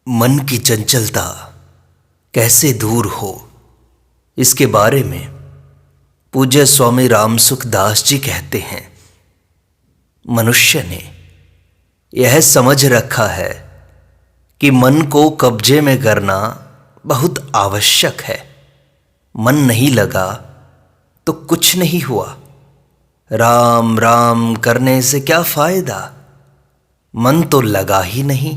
मन की चंचलता कैसे दूर हो, इसके बारे में पूज्य स्वामी रामसुख दास जी कहते हैं, मनुष्य ने यह समझ रखा है कि मन को कब्जे में करना बहुत आवश्यक है। मन नहीं लगा तो कुछ नहीं हुआ। राम राम करने से क्या फायदा, मन तो लगा ही नहीं।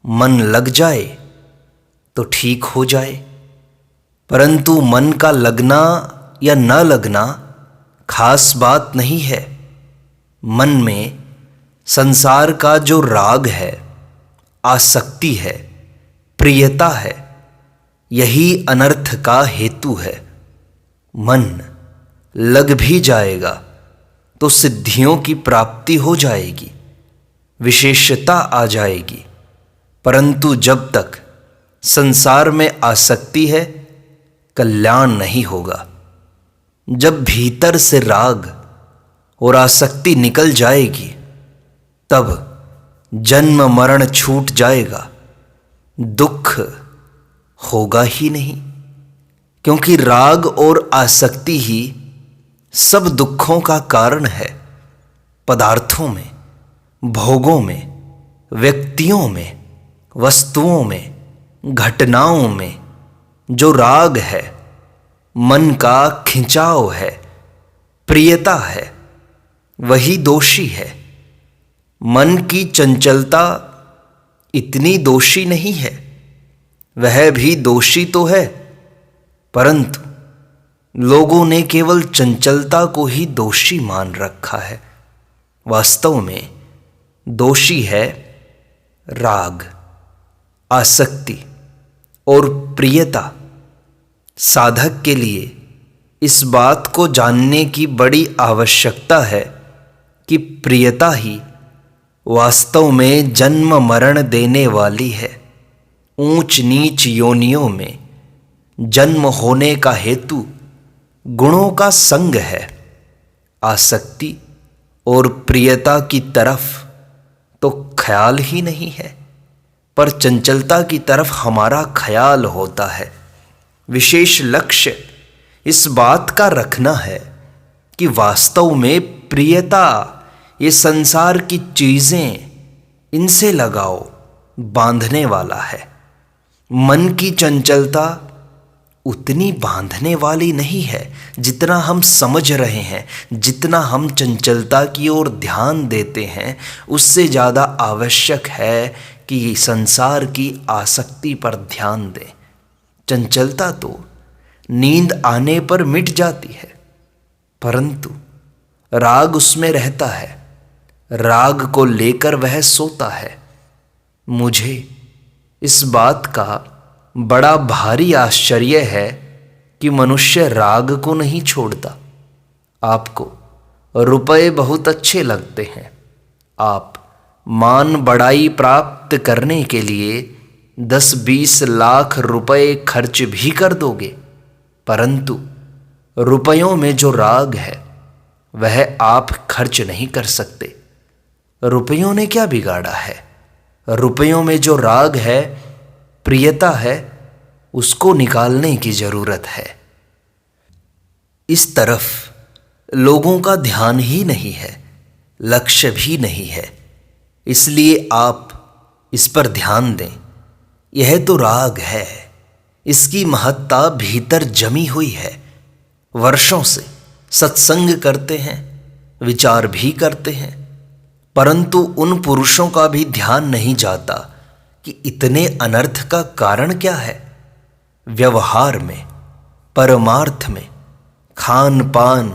मन लग जाए तो ठीक हो जाए, परंतु मन का लगना या न लगना खास बात नहीं है। मन में संसार का जो राग है, आसक्ति है, प्रियता है, यही अनर्थ का हेतु है। मन लग भी जाएगा तो सिद्धियों की प्राप्ति हो जाएगी, विशेषता आ जाएगी, परंतु जब तक संसार में आसक्ति है, कल्याण नहीं होगा। जब भीतर से राग और आसक्ति निकल जाएगी, तब जन्म मरण छूट जाएगा, दुख होगा ही नहीं, क्योंकि राग और आसक्ति ही सब दुखों का कारण है। पदार्थों में, भोगों में, व्यक्तियों में, वस्तुओं में, घटनाओं में जो राग है, मन का खिंचाव है, प्रियता है, वही दोषी है। मन की चंचलता इतनी दोषी नहीं है, वह भी दोषी तो है, परंतु लोगों ने केवल चंचलता को ही दोषी मान रखा है। वास्तव में दोषी है राग, आसक्ति और प्रियता। साधक के लिए इस बात को जानने की बड़ी आवश्यकता है कि प्रियता ही वास्तव में जन्म मरण देने वाली है। ऊंच नीच योनियों में जन्म होने का हेतु गुणों का संग है। आसक्ति और प्रियता की तरफ तो ख्याल ही नहीं है, पर चंचलता की तरफ हमारा ख्याल होता है। विशेष लक्ष्य इस बात का रखना है कि वास्तव में प्रियता, ये संसार की चीजें, इनसे लगाव बांधने वाला है। मन की चंचलता उतनी बांधने वाली नहीं है जितना हम समझ रहे हैं। जितना हम चंचलता की ओर ध्यान देते हैं, उससे ज़्यादा आवश्यक है कि संसार की आसक्ति पर ध्यान दें। चंचलता तो नींद आने पर मिट जाती है, परंतु राग उसमें रहता है। राग को लेकर वह सोता है। मुझे इस बात का बड़ा भारी आश्चर्य है कि मनुष्य राग को नहीं छोड़ता। आपको रुपए बहुत अच्छे लगते हैं, आप मान बड़ाई प्राप्त करने के लिए 10-20 लाख रुपए खर्च भी कर दोगे, परंतु रुपयों में जो राग है वह आप खर्च नहीं कर सकते। रुपयों ने क्या बिगाड़ा है? रुपयों में जो राग है, प्रियता है, उसको निकालने की जरूरत है। इस तरफ लोगों का ध्यान ही नहीं है, लक्ष्य भी नहीं है, इसलिए आप इस पर ध्यान दें। यह तो राग है, इसकी महत्ता भीतर जमी हुई है। वर्षों से सत्संग करते हैं, विचार भी करते हैं, परंतु उन पुरुषों का भी ध्यान नहीं जाता कि इतने अनर्थ का कारण क्या है। व्यवहार में, परमार्थ में, खान पान,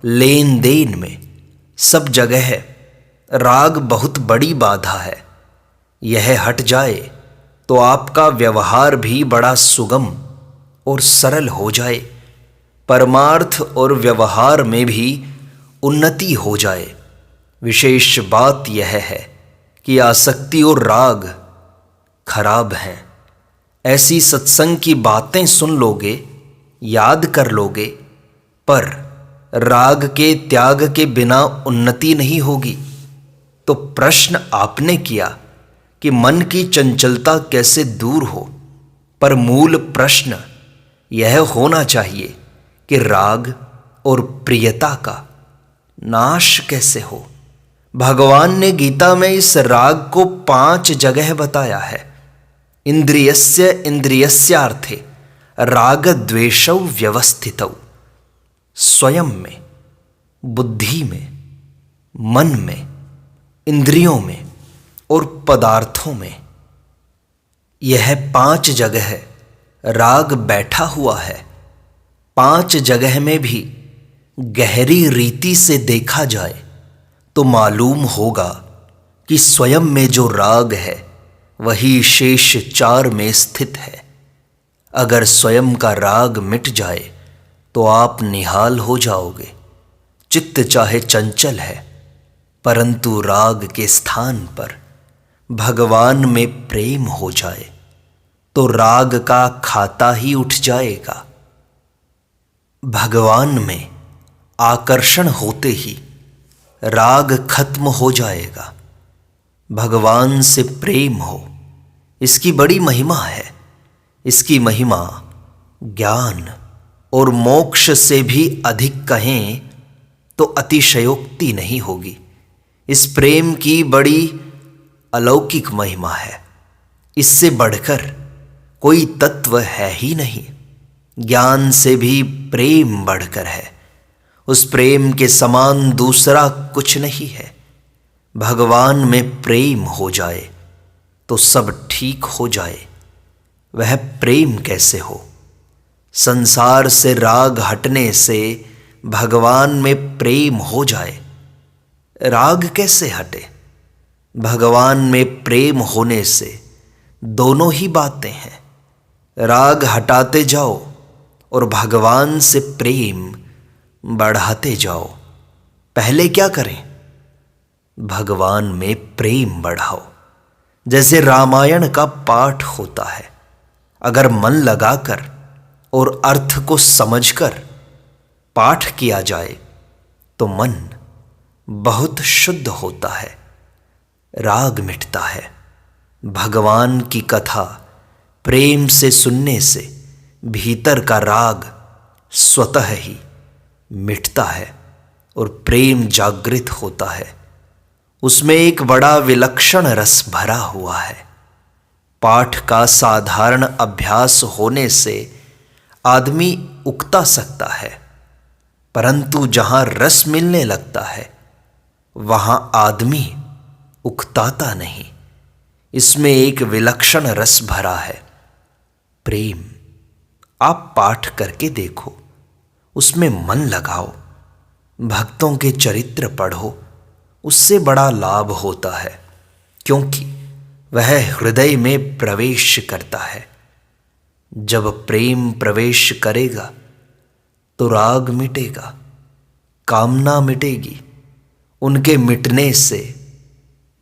लेन देन में, सब जगह राग बहुत बड़ी बाधा है। यह हट जाए तो आपका व्यवहार भी बड़ा सुगम और सरल हो जाए। परमार्थ और व्यवहार में भी उन्नति हो जाए। विशेष बात यह है कि आसक्ति और राग खराब हैं। ऐसी सत्संग की बातें सुन लोगे, याद कर लोगे, पर राग के त्याग के बिना उन्नति नहीं होगी। तो प्रश्न आपने किया कि मन की चंचलता कैसे दूर हो, पर मूल प्रश्न यह होना चाहिए कि राग और प्रियता का नाश कैसे हो। भगवान ने गीता में इस राग को 5 जगह बताया है। इंद्रियस्य इंद्रियस्यार्थे राग द्वेषौ व्यवस्थितौ। स्वयं में, बुद्धि में, मन में, इंद्रियों में और पदार्थों में, यह 5 जगह राग बैठा हुआ है। 5 जगह में भी गहरी रीति से देखा जाए तो मालूम होगा कि स्वयं में जो राग है वही शेष 4 में स्थित है। अगर स्वयं का राग मिट जाए तो आप निहाल हो जाओगे। चित्त चाहे चंचल है, परंतु राग के स्थान पर भगवान में प्रेम हो जाए तो राग का खाता ही उठ जाएगा। भगवान में आकर्षण होते ही राग खत्म हो जाएगा। भगवान से प्रेम हो, इसकी बड़ी महिमा है। इसकी महिमा ज्ञान और मोक्ष से भी अधिक कहें तो अतिशयोक्ति नहीं होगी। इस प्रेम की बड़ी अलौकिक महिमा है। इससे बढ़कर कोई तत्व है ही नहीं। ज्ञान से भी प्रेम बढ़कर है। उस प्रेम के समान दूसरा कुछ नहीं है। भगवान में प्रेम हो जाए तो सब ठीक हो जाए। वह प्रेम कैसे हो? संसार से राग हटने से भगवान में प्रेम हो जाए। राग कैसे हटे? भगवान में प्रेम होने से दोनों ही बातें हैं। राग हटाते जाओ और भगवान से प्रेम बढ़ाते जाओ। पहले क्या करें? भगवान में प्रेम बढ़ाओ। जैसे रामायण का पाठ होता है, अगर मन लगाकर और अर्थ को समझकर पाठ किया जाए तो मन बहुत शुद्ध होता है, राग मिटता है। भगवान की कथा प्रेम से सुनने से भीतर का राग स्वतः ही मिटता है और प्रेम जागृत होता है। उसमें एक बड़ा विलक्षण रस भरा हुआ है। पाठ का साधारण अभ्यास होने से आदमी उकता सकता है, परंतु जहां रस मिलने लगता है वहां आदमी उकताता नहीं। इसमें एक विलक्षण रस भरा है, प्रेम। आप पाठ करके देखो, उसमें मन लगाओ, भक्तों के चरित्र पढ़ो, उससे बड़ा लाभ होता है, क्योंकि वह हृदय में प्रवेश करता है। जब प्रेम प्रवेश करेगा तो राग मिटेगा, कामना मिटेगी। उनके मिटने से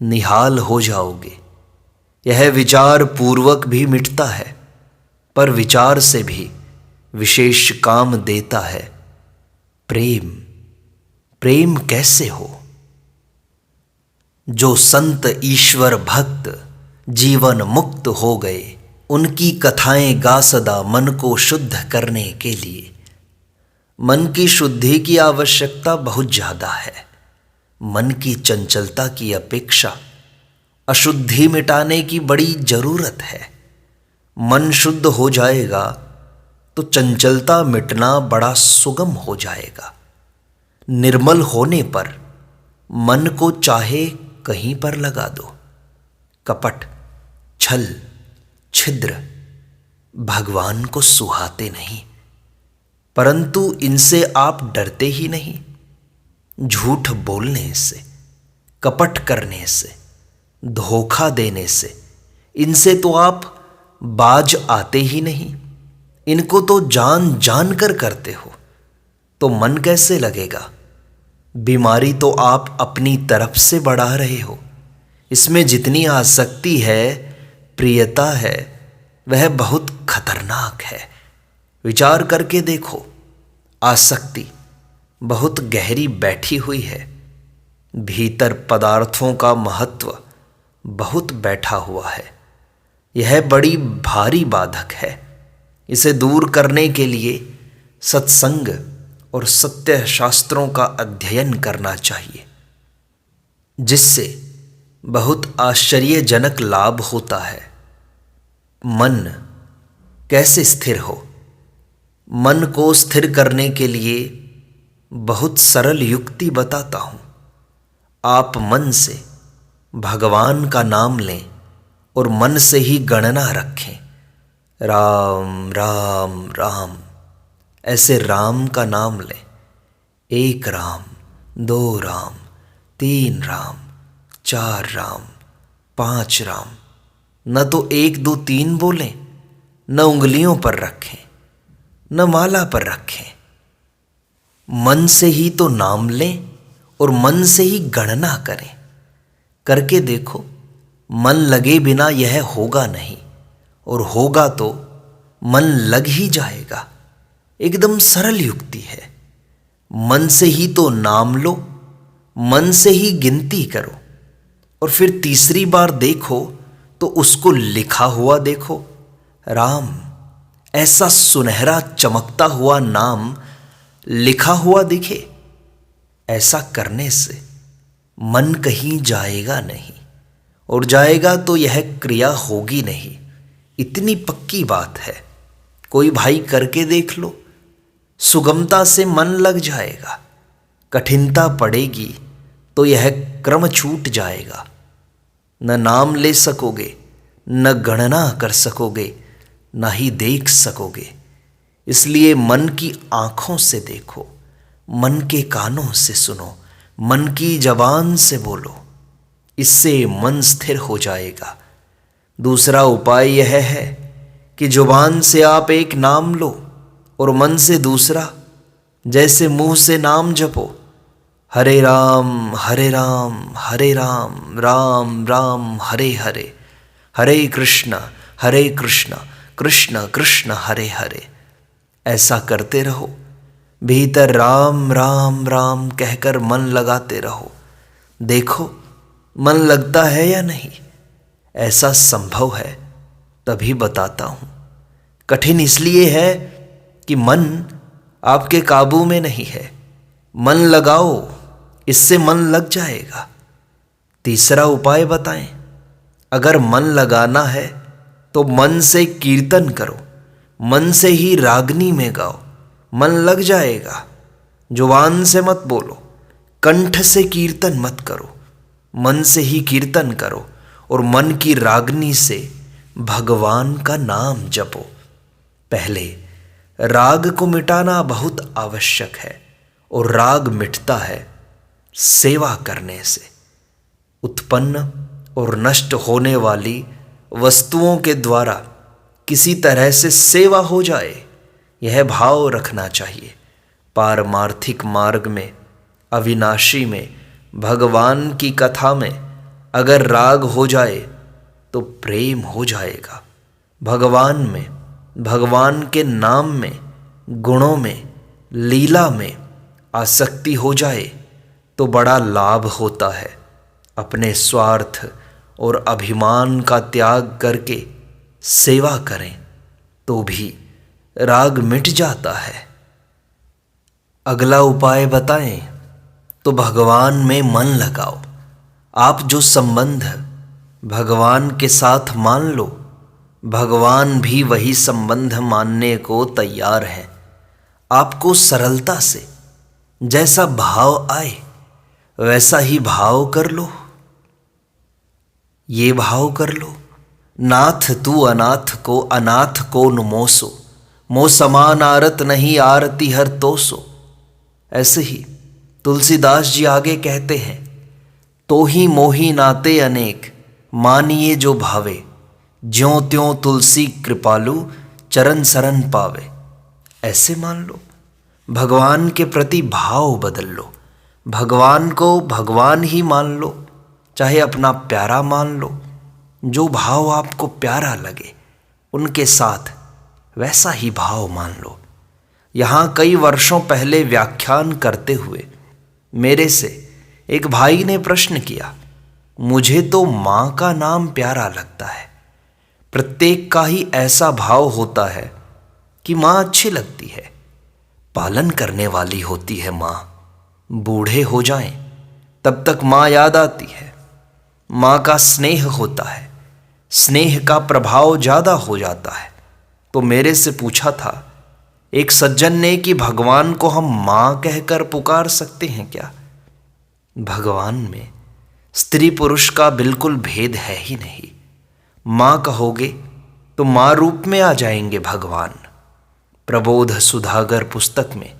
निहाल हो जाओगे। यह विचार पूर्वक भी मिटता है, पर विचार से भी विशेष काम देता है। प्रेम। प्रेम कैसे हो? जो संत ईश्वर भक्त जीवन मुक्त हो गए, उनकी कथाएं गा सदा मन को शुद्ध करने के लिए। मन की शुद्धि की आवश्यकता बहुत ज्यादा है। मन की चंचलता की अपेक्षा अशुद्धि मिटाने की बड़ी जरूरत है। मन शुद्ध हो जाएगा तो चंचलता मिटना बड़ा सुगम हो जाएगा। निर्मल होने पर मन को चाहे कहीं पर लगा दो। कपट, छल, छिद्र भगवान को सुहाते नहीं, परंतु इनसे आप डरते ही नहीं। झूठ बोलने से, कपट करने से, धोखा देने से, इनसे तो आप बाज आते ही नहीं। इनको तो जान जान कर करते हो, तो मन कैसे लगेगा? बीमारी तो आप अपनी तरफ से बढ़ा रहे हो। इसमें जितनी आसक्ति है, प्रियता है, वह बहुत खतरनाक है। विचार करके देखो, आसक्ति बहुत गहरी बैठी हुई है। भीतर पदार्थों का महत्व बहुत बैठा हुआ है। यह बड़ी भारी बाधक है। इसे दूर करने के लिए सत्संग और सत्य शास्त्रों का अध्ययन करना चाहिए, जिससे बहुत आश्चर्यजनक लाभ होता है। मन कैसे स्थिर हो? मन को स्थिर करने के लिए बहुत सरल युक्ति बताता हूँ। आप मन से भगवान का नाम लें और मन से ही गणना रखें, राम राम राम। ऐसे राम का नाम लें, 1 राम, 2 राम, 3 राम, 4 राम, 5 राम। न तो 1 2 3 बोलें, न उंगलियों पर रखें, न माला पर रखें। मन से ही तो नाम लें और मन से ही गणना करें। करके देखो, मन लगे बिना यह होगा नहीं, और होगा तो मन लग ही जाएगा। एकदम सरल युक्ति है। मन से ही तो नाम लो, मन से ही गिनती करो, और फिर तीसरी बार देखो तो उसको लिखा हुआ देखो, राम। ऐसा सुनहरा चमकता हुआ नाम लिखा हुआ दिखे। ऐसा करने से मन कहीं जाएगा नहीं, और जाएगा तो यह क्रिया होगी नहीं। इतनी पक्की बात है। कोई भाई करके देख लो, सुगमता से मन लग जाएगा। कठिनता पड़ेगी तो यह क्रम छूट जाएगा। न नाम ले सकोगे, न गणना कर सकोगे, न ही देख सकोगे। इसलिए मन की आँखों से देखो, मन के कानों से सुनो, मन की जबान से बोलो। इससे मन स्थिर हो जाएगा। दूसरा उपाय यह है कि जुबान से आप एक नाम लो और मन से दूसरा। जैसे मुंह से नाम जपो, हरे राम हरे राम हरे राम, राम राम हरे हरे, हरे कृष्ण कृष्ण कृष्ण हरे हरे। ऐसा करते रहो। भीतर राम राम राम कहकर मन लगाते रहो। देखो मन लगता है या नहीं। ऐसा संभव है तभी बताता हूँ। कठिन इसलिए है कि मन आपके काबू में नहीं है। मन लगाओ, इससे मन लग जाएगा। तीसरा उपाय बताएं। अगर मन लगाना है तो मन से कीर्तन करो, मन से ही रागनी में गाओ, मन लग जाएगा। जुबान से मत बोलो, कंठ से कीर्तन मत करो, मन से ही कीर्तन करो और मन की रागनी से भगवान का नाम जपो। पहले राग को मिटाना बहुत आवश्यक है, और राग मिटता है सेवा करने से। उत्पन्न और नष्ट होने वाली वस्तुओं के द्वारा किसी तरह से सेवा हो जाए, यह भाव रखना चाहिए। पारमार्थिक मार्ग में, अविनाशी में, भगवान की कथा में अगर राग हो जाए तो प्रेम हो जाएगा। भगवान में, भगवान के नाम में, गुणों में, लीला में आसक्ति हो जाए तो बड़ा लाभ होता है। अपने स्वार्थ और अभिमान का त्याग करके सेवा करें तो भी राग मिट जाता है। अगला उपाय बताएं तो भगवान में मन लगाओ। आप जो संबंध भगवान के साथ मान लो, भगवान भी वही संबंध मानने को तैयार हैं। आपको सरलता से जैसा भाव आए वैसा ही भाव कर लो। ये भाव कर लो, नाथ तू अनाथ को, अनाथ को नुमोसो, मो समान आरत नहीं आरती हर तोसो। ऐसे ही तुलसीदास जी आगे कहते हैं, तो ही मोही नाते अनेक, मानिए जो भावे, ज्यों त्यों तुलसी कृपालु, चरण शरण पावे। ऐसे मान लो। भगवान के प्रति भाव बदल लो। भगवान को भगवान ही मान लो, चाहे अपना प्यारा मान लो। जो भाव आपको प्यारा लगे उनके साथ वैसा ही भाव मान लो। यहाँ कई वर्षों पहले व्याख्यान करते हुए मेरे से एक भाई ने प्रश्न किया मुझे तो माँ का नाम प्यारा लगता है। प्रत्येक का ही ऐसा भाव होता है कि माँ अच्छी लगती है, पालन करने वाली होती है माँ। बूढ़े हो जाएं तब तक माँ याद आती है। माँ का स्नेह होता है, स्नेह का प्रभाव ज़्यादा हो जाता है। तो मेरे से पूछा था एक सज्जन ने कि भगवान को हम माँ कहकर पुकार सकते हैं क्या? भगवान में स्त्री पुरुष का बिल्कुल भेद है ही नहीं। माँ कहोगे तो माँ रूप में आ जाएंगे भगवान। प्रबोध सुधागर पुस्तक में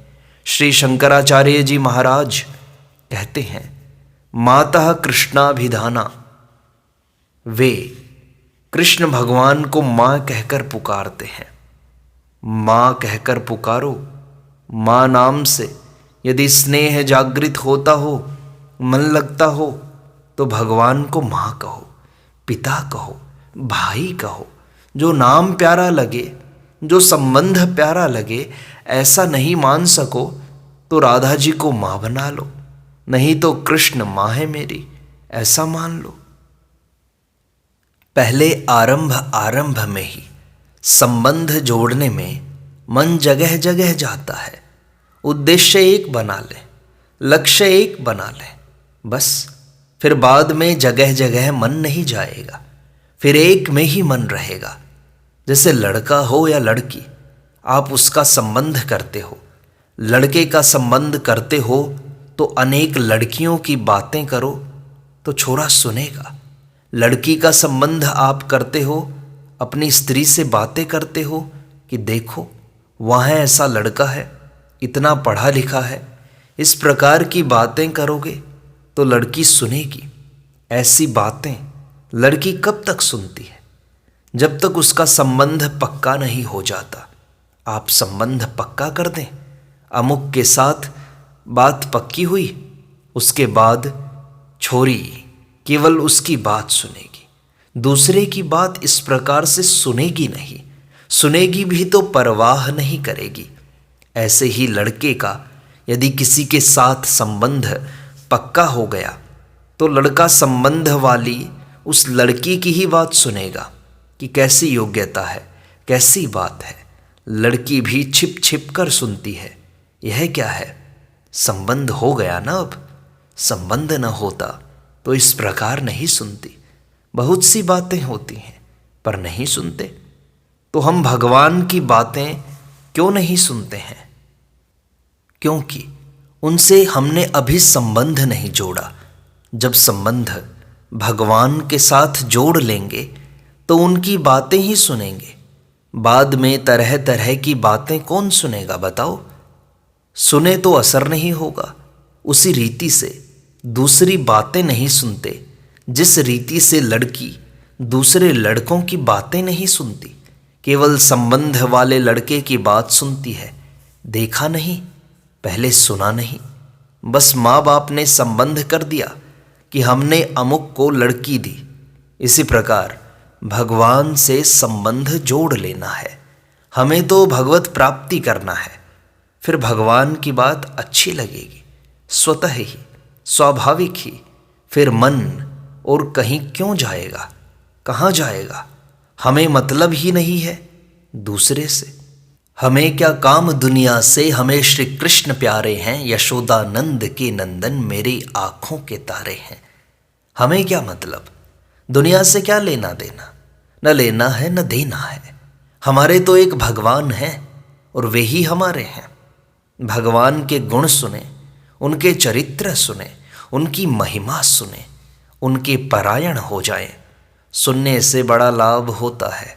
श्री शंकराचार्य जी महाराज कहते हैं, मातः कृष्णाभिधाना, वे कृष्ण भगवान को माँ कहकर पुकारते हैं। माँ कहकर पुकारो। माँ नाम से यदि स्नेह जागृत होता हो, मन लगता हो, तो भगवान को माँ कहो, पिता कहो, भाई कहो। जो नाम प्यारा लगे, जो संबंध प्यारा लगे, ऐसा नहीं मान सको तो राधा जी को माँ बना लो, नहीं तो कृष्ण माँ है मेरी, ऐसा मान लो। पहले आरंभ में ही संबंध जोड़ने में मन जगह जगह जाता है। उद्देश्य एक बना ले, लक्ष्य एक बना ले, बस फिर बाद में जगह जगह मन नहीं जाएगा, फिर एक में ही मन रहेगा। जैसे लड़का हो या लड़की, आप उसका संबंध करते हो, लड़के का संबंध करते हो तो अनेक लड़कियों की बातें करो तो छोरा सुनेगा। लड़की का संबंध आप करते हो, अपनी स्त्री से बातें करते हो कि देखो वहाँ ऐसा लड़का है, इतना पढ़ा लिखा है, इस प्रकार की बातें करोगे तो लड़की सुनेगी। ऐसी बातें लड़की कब तक सुनती है? जब तक उसका संबंध पक्का नहीं हो जाता। आप संबंध पक्का कर दें, अमुक के साथ बात पक्की हुई, उसके बाद छोरी केवल उसकी बात सुनेगी, दूसरे की बात इस प्रकार से सुनेगी नहीं। सुनेगी भी तो परवाह नहीं करेगी। ऐसे ही लड़के का यदि किसी के साथ संबंध पक्का हो गया तो लड़का संबंध वाली उस लड़की की ही बात सुनेगा कि कैसी योग्यता है, कैसी बात है। लड़की भी छिप छिप कर सुनती है। यह क्या है? संबंध हो गया ना। अब संबंध न होता तो इस प्रकार नहीं सुनती। बहुत सी बातें होती हैं पर नहीं सुनते। तो हम भगवान की बातें क्यों नहीं सुनते हैं? क्योंकि उनसे हमने अभी संबंध नहीं जोड़ा। जब संबंध भगवान के साथ जोड़ लेंगे तो उनकी बातें ही सुनेंगे। बाद में तरह तरह की बातें कौन सुनेगा बताओ? सुने तो असर नहीं होगा। उसी रीति से दूसरी बातें नहीं सुनते जिस रीति से लड़की दूसरे लड़कों की बातें नहीं सुनती, केवल संबंध वाले लड़के की बात सुनती है। देखा नहीं, पहले सुना नहीं, बस माँ बाप ने संबंध कर दिया कि हमने अमुक को लड़की दी। इसी प्रकार भगवान से संबंध जोड़ लेना है। हमें तो भगवत प्राप्ति करना है। फिर भगवान की बात अच्छी लगेगी, स्वतः ही, स्वाभाविक ही। फिर मन और कहीं क्यों जाएगा, कहाँ जाएगा? हमें मतलब ही नहीं है दूसरे से। हमें क्या काम दुनिया से, हमें श्री कृष्ण प्यारे हैं, यशोदानंद के नंदन मेरी आँखों के तारे हैं। हमें क्या मतलब, दुनिया से क्या लेना देना? न लेना है न देना है। हमारे तो एक भगवान हैं और वे ही हमारे हैं। भगवान के गुण सुने, उनके चरित्र सुने, उनकी महिमा सुने, उनके परायण हो जाएं। सुनने से बड़ा लाभ होता है,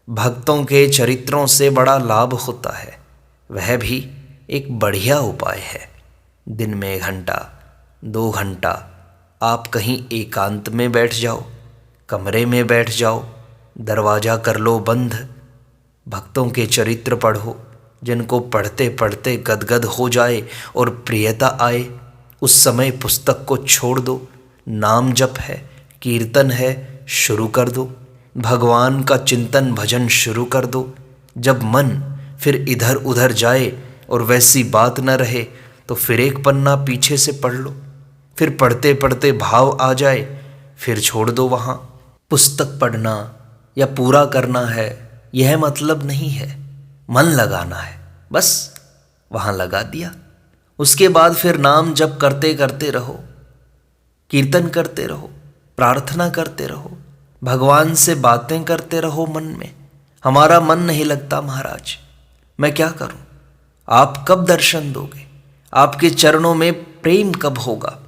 भक्तों के चरित्रों से बड़ा लाभ होता है। वह भी एक बढ़िया उपाय है। दिन में 1 घंटा 2 घंटा आप कहीं एकांत में बैठ जाओ, कमरे में बैठ जाओ, दरवाज़ा कर लो बंद, भक्तों के चरित्र पढ़ो। जिनको पढ़ते पढ़ते गदगद हो जाए और प्रियता आए, उस समय पुस्तक को छोड़ दो। नाम जप है, कीर्तन है, शुरू कर दो। भगवान का चिंतन भजन शुरू कर दो। जब मन फिर इधर उधर जाए और वैसी बात न रहे तो फिर एक पन्ना पीछे से पढ़ लो। फिर पढ़ते पढ़ते भाव आ जाए, फिर छोड़ दो वहाँ। पुस्तक पढ़ना या पूरा करना है यह मतलब नहीं है, मन लगाना है, बस वहाँ लगा दिया। उसके बाद फिर नाम जप करते करते रहो, कीर्तन करते रहो, प्रार्थना करते रहो, भगवान से बातें करते रहो मन में। हमारा मन नहीं लगता महाराज, मैं क्या करूं? आप कब दर्शन दोगे? आपके चरणों में प्रेम कब होगा?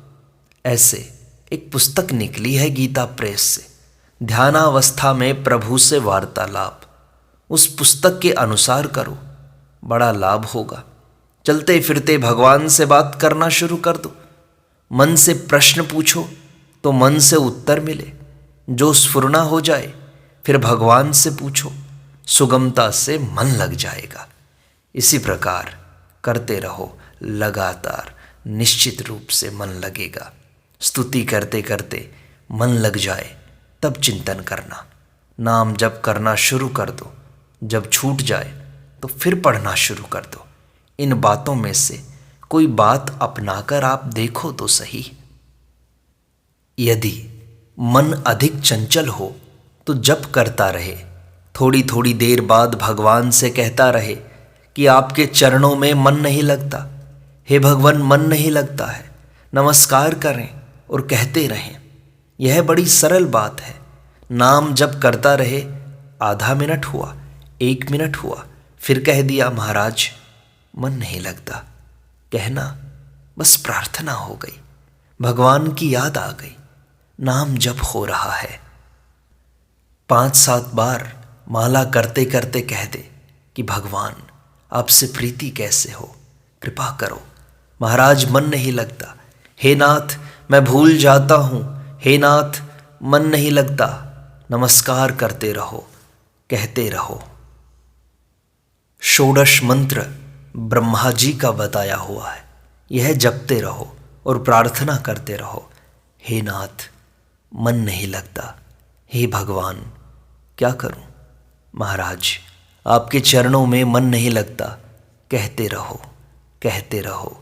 ऐसे एक पुस्तक निकली है गीता प्रेस से, ध्यानावस्था में प्रभु से वार्तालाप। उस पुस्तक के अनुसार करो, बड़ा लाभ होगा। चलते फिरते भगवान से बात करना शुरू कर दो। मन से प्रश्न पूछो तो मन से उत्तर मिले। जो स्फुरना हो जाए फिर भगवान से पूछो, सुगमता से मन लग जाएगा। इसी प्रकार करते रहो लगातार, निश्चित रूप से मन लगेगा। स्तुति करते करते मन लग जाए तब चिंतन करना, नाम जप करना शुरू कर दो। जब छूट जाए तो फिर पढ़ना शुरू कर दो। इन बातों में से कोई बात अपनाकर आप देखो तो सही। यदि मन अधिक चंचल हो तो जप करता रहे, थोड़ी थोड़ी देर बाद भगवान से कहता रहे कि आपके चरणों में मन नहीं लगता, हे भगवान मन नहीं लगता है। नमस्कार करें और कहते रहें। यह बड़ी सरल बात है। नाम जप करता रहे, आधा मिनट हुआ, 1 मिनट हुआ, फिर कह दिया महाराज मन नहीं लगता, कहना बस प्रार्थना हो गई, भगवान की याद आ गई, नाम जप हो रहा है। 5-7 बार माला करते करते कह दे कि भगवान आपसे प्रीति कैसे हो, कृपा करो, महाराज मन नहीं लगता, हे नाथ मैं भूल जाता हूँ, हे नाथ मन नहीं लगता। नमस्कार करते रहो, कहते रहो। षोडश मंत्र ब्रह्मा जी का बताया हुआ है, यह जपते रहो और प्रार्थना करते रहो। हे नाथ मन नहीं लगता, हे भगवान क्या करूं, महाराज आपके चरणों में मन नहीं लगता, कहते रहो, कहते रहो।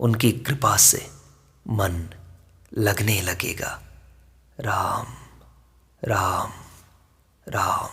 उनकी कृपा से मन लगने लगेगा। राम राम राम।